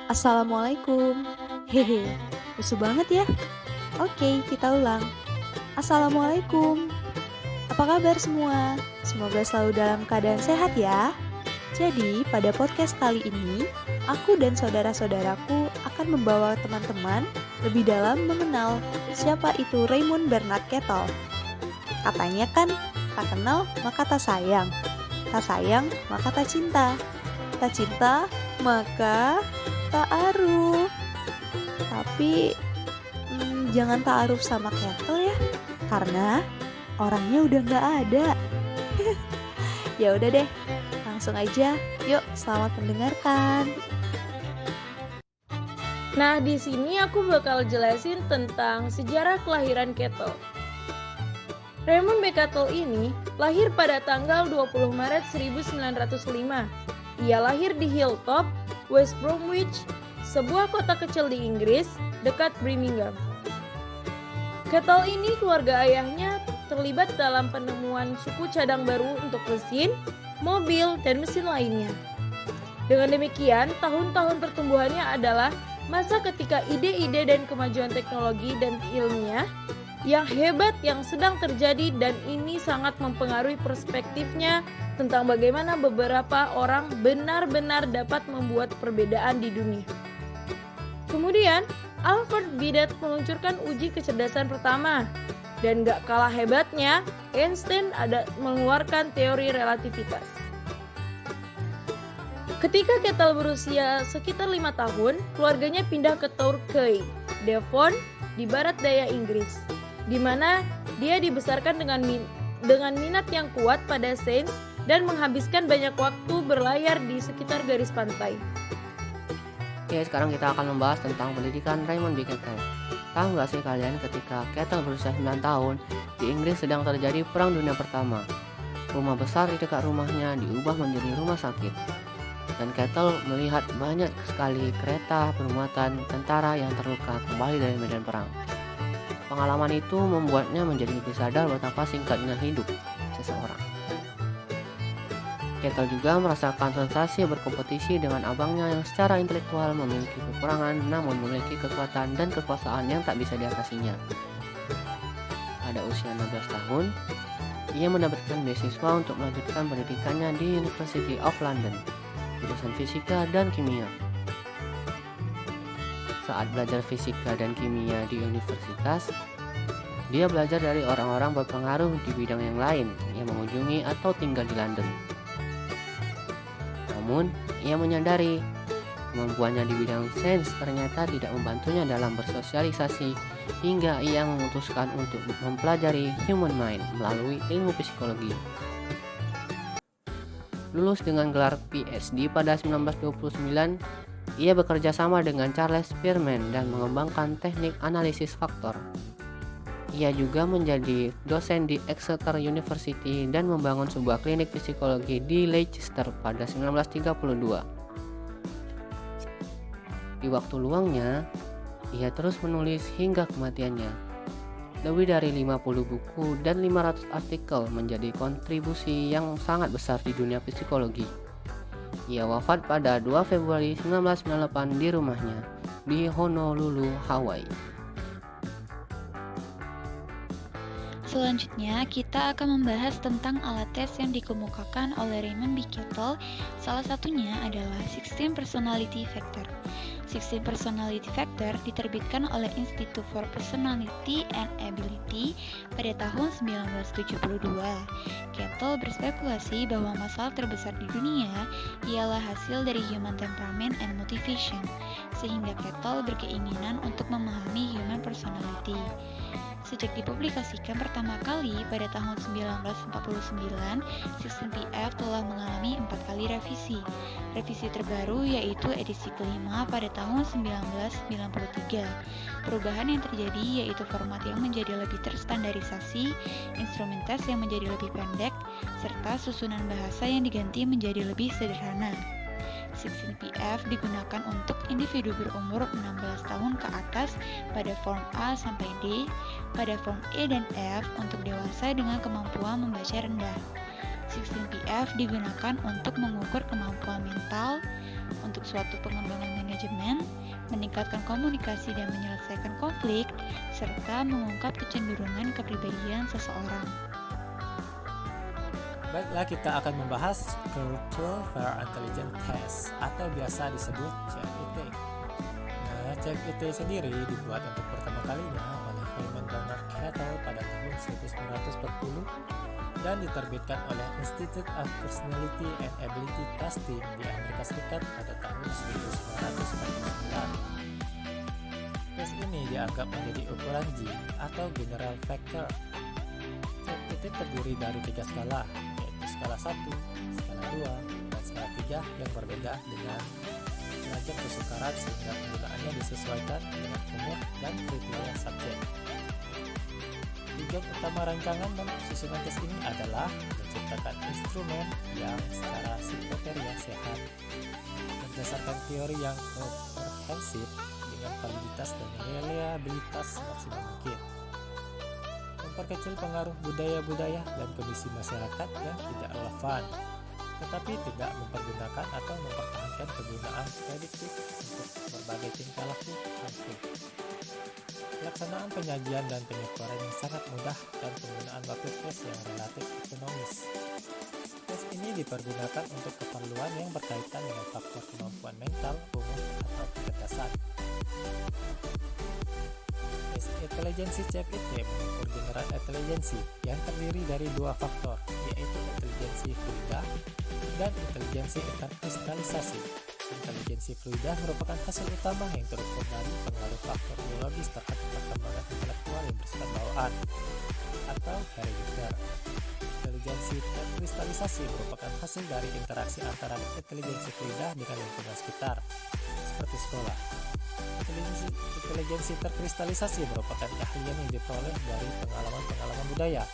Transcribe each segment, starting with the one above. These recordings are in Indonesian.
Assalamualaikum. Hehe, lucu banget ya. Oke, kita ulang. Assalamualaikum. Apa kabar semua? Semoga selalu dalam keadaan sehat ya. Jadi, pada podcast kali ini, aku dan saudara-saudaraku akan membawa teman-teman lebih dalam mengenal siapa itu Raymond Bernard Kettle. Katanya kan, tak kenal maka tak sayang. Tak sayang maka tak cinta. Tak cinta maka ta'aruf. Tapi jangan ta'aruf sama Kettle ya, karena orangnya udah nggak ada. Ya udah deh, langsung aja. Yuk, selamat mendengarkan. Nah, di sini aku bakal jelasin tentang sejarah kelahiran Kettle. Raymond B. Kettle ini lahir pada tanggal 20 Maret 1905. Ia lahir di Hilltop, West Bromwich, sebuah kota kecil di Inggris, dekat Birmingham. Kettle ini keluarga ayahnya terlibat dalam penemuan suku cadang baru untuk mesin, mobil, dan mesin lainnya. Dengan demikian, tahun-tahun pertumbuhannya adalah masa ketika ide-ide dan kemajuan teknologi dan ilmiah yang hebat yang sedang terjadi, dan ini sangat mempengaruhi perspektifnya tentang bagaimana beberapa orang benar-benar dapat membuat perbedaan di dunia. Kemudian, Alfred Binet meluncurkan uji kecerdasan pertama, dan gak kalah hebatnya, Einstein mengeluarkan teori relativitas. Ketika Kettle berusia sekitar 5 tahun, keluarganya pindah ke Torquay, Devon, di barat daya Inggris, di mana dia dibesarkan dengan minat yang kuat pada sains dan menghabiskan banyak waktu berlayar di sekitar garis pantai. Oke, sekarang kita akan membahas tentang pendidikan Raymond B. Kettle. Tahu nggak sih kalian ketika Kettle berusia 9 tahun, di Inggris sedang terjadi Perang Dunia Pertama. Rumah besar di dekat rumahnya diubah menjadi rumah sakit. Dan Kettle melihat banyak sekali kereta bermuatan tentara yang terluka kembali dari medan perang. Pengalaman itu membuatnya menjadi lebih sadar betapa singkatnya hidup seseorang. Kettle juga merasakan sensasi berkompetisi dengan abangnya yang secara intelektual memiliki kekurangan namun memiliki kekuatan dan kekuasaan yang tak bisa diatasinya. Pada usia 16 tahun, ia mendapatkan beasiswa untuk melanjutkan pendidikannya di University of London, jurusan fisika dan kimia. Saat belajar fisika dan kimia di universitas, dia belajar dari orang-orang berpengaruh di bidang yang lain yang mengunjungi atau tinggal di London. Namun, ia menyadari kemampuannya di bidang sains ternyata tidak membantunya dalam bersosialisasi, hingga ia memutuskan untuk mempelajari human mind melalui ilmu psikologi. Lulus dengan gelar PhD pada 1929, ia bekerja sama dengan Charles Spearman dan mengembangkan teknik analisis faktor. Ia juga menjadi dosen di Exeter University dan membangun sebuah klinik psikologi di Leicester pada 1932. Di waktu luangnya, ia terus menulis hingga kematiannya. Lebih dari 50 buku dan 500 artikel menjadi kontribusi yang sangat besar di dunia psikologi. Ia wafat pada 2 Februari 1998 di rumahnya di Honolulu, Hawaii. Selanjutnya, kita akan membahas tentang alat tes yang dikemukakan oleh Raymond B. Kettle. Salah satunya adalah 16 Personality Factor. 16 Personality Factor diterbitkan oleh Institute for Personality and Ability pada tahun 1972. Kettle berspekulasi bahwa masalah terbesar di dunia ialah hasil dari human temperament and motivation, sehingga Kettle berkeinginan untuk memahami human personality. Sejak dipublikasikan pertama kali pada tahun 1949, 16PF telah mengalami 4 kali revisi. Revisi terbaru yaitu edisi kelima pada tahun 1993. Perubahan yang terjadi yaitu format yang menjadi lebih terstandarisasi, instrumen tes yang menjadi lebih pendek, serta susunan bahasa yang diganti menjadi lebih sederhana. 16PF digunakan untuk individu berumur 16 tahun ke atas pada form A sampai D, pada form E dan F untuk dewasa dengan kemampuan membaca rendah. 16PF digunakan untuk mengukur kemampuan mental, untuk suatu pengembangan manajemen, meningkatkan komunikasi dan menyelesaikan konflik, serta mengungkap kecenderungan kepribadian seseorang. Baiklah, kita akan membahas Cultural Fair Intelligence Test atau biasa disebut CFIT. Nah, CFIT sendiri dibuat untuk pertama kalinya oleh Raymond Bernard Cattell pada tahun 1940 dan diterbitkan oleh Institute of Personality and Ability Testing di Amerika Serikat pada tahun 1949. Tes ini dianggap menjadi ukuran G atau General Factor. CFIT terdiri dari 3 skala, yaitu skala 1, skala 2, dan skala 3 yang berbeda dengan derajat kesukaran sehingga penggunaannya disesuaikan dengan umur dan kriteria subjek. Tujuan utama rancangan dan susunan tes ini adalah menciptakan instrumen yang secara psikoteria sehat berdasarkan teori yang komprehensif dengan validitas dan reliabilitas maksimal mungkin, memperkecil pengaruh budaya-budaya dan kondisi masyarakat yang tidak relevan, tetapi tidak mempergunakan atau mempertahankan penggunaan prediktif untuk berbagai tingkah laku konflik. Pelaksanaan penyajian dan penyesuaian yang sangat mudah dan penggunaan waktu tes yang relatif ekonomis. Tes ini dipergunakan untuk keperluan yang berkaitan dengan faktor kemampuan mental, umur, atau kecerdasan. Tes intelijensi CFIT mengukur general intelijensi yang terdiri dari 2 faktor, yaitu intelijensi fluida dan intelijensi interkristalisasi. Intelijensi fluida merupakan hasil utama yang terukur dari pengaruh faktor biologis terhadap perkembangan intelektual yang bersifat bawaan atau herediter. Intelijensi terkristalisasi merupakan hasil dari interaksi antara intelijensi fluida dengan lingkungan sekitar, seperti sekolah. Intelijensi terkristalisasi merupakan keahlian yang diperoleh dari pengalaman-pengalaman budaya,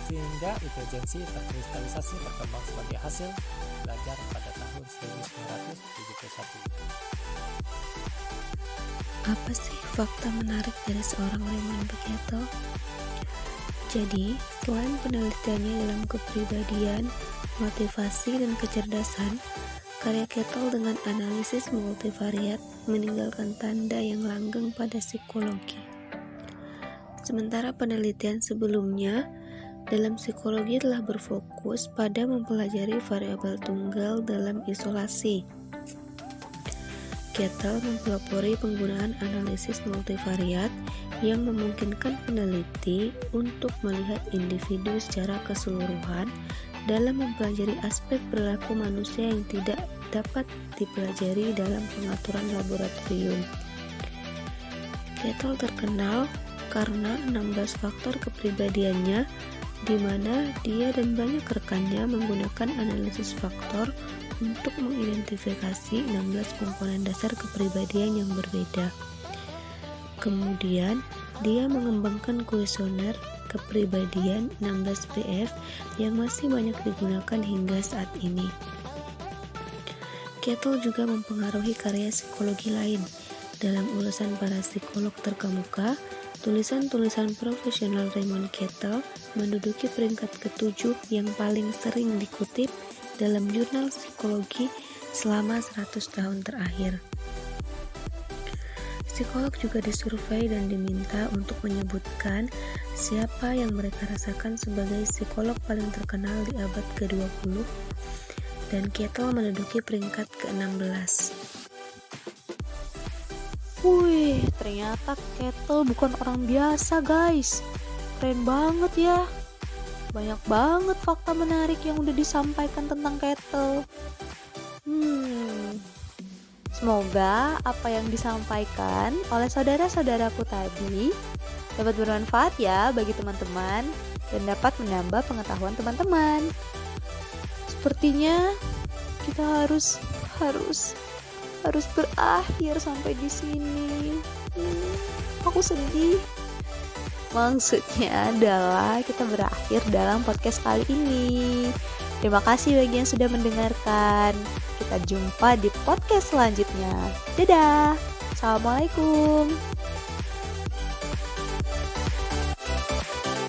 sehingga intelijensi terkristalisasi berkembang sebagai hasil belajar pada tahun 1971. Apa sih fakta menarik dari seorang Raymond B. Cattell? Jadi, selain penelitiannya dalam kepribadian, motivasi, dan kecerdasan, karya Cattell dengan analisis multivariat meninggalkan tanda yang langgeng pada psikologi. Sementara penelitian sebelumnya dalam psikologi telah berfokus pada mempelajari variabel tunggal dalam isolasi. Cattell mempelopori penggunaan analisis multivariat yang memungkinkan peneliti untuk melihat individu secara keseluruhan dalam mempelajari aspek perilaku manusia yang tidak dapat dipelajari dalam pengaturan laboratorium. Cattell terkenal karena 16 faktor kepribadiannya, di mana dia dan banyak rekannya menggunakan analisis faktor untuk mengidentifikasi 16 komponen dasar kepribadian yang berbeda. Kemudian, dia mengembangkan kuesioner kepribadian 16PF yang masih banyak digunakan hingga saat ini. Cattell juga mempengaruhi karya psikologi lain. Dalam ulasan para psikolog terkemuka, tulisan-tulisan profesional Raymond Cattell menduduki peringkat ke-7 yang paling sering dikutip dalam jurnal psikologi selama 100 tahun terakhir. Psikolog juga disurvei dan diminta untuk menyebutkan siapa yang mereka rasakan sebagai psikolog paling terkenal di abad ke-20, dan Cattell menduduki peringkat ke-16. Wih, ternyata Cattell bukan orang biasa, guys. Keren banget ya. Banyak banget fakta menarik yang udah disampaikan tentang Cattell. Semoga apa yang disampaikan oleh saudara-saudaraku tadi dapat bermanfaat ya bagi teman-teman dan dapat menambah pengetahuan teman-teman. Sepertinya kita harus berakhir sampai di sini. Aku sedih. Maksudnya adalah kita berakhir dalam podcast kali ini. Terima kasih bagi yang sudah mendengarkan. Kita jumpa di podcast selanjutnya. Dadah. Assalamualaikum.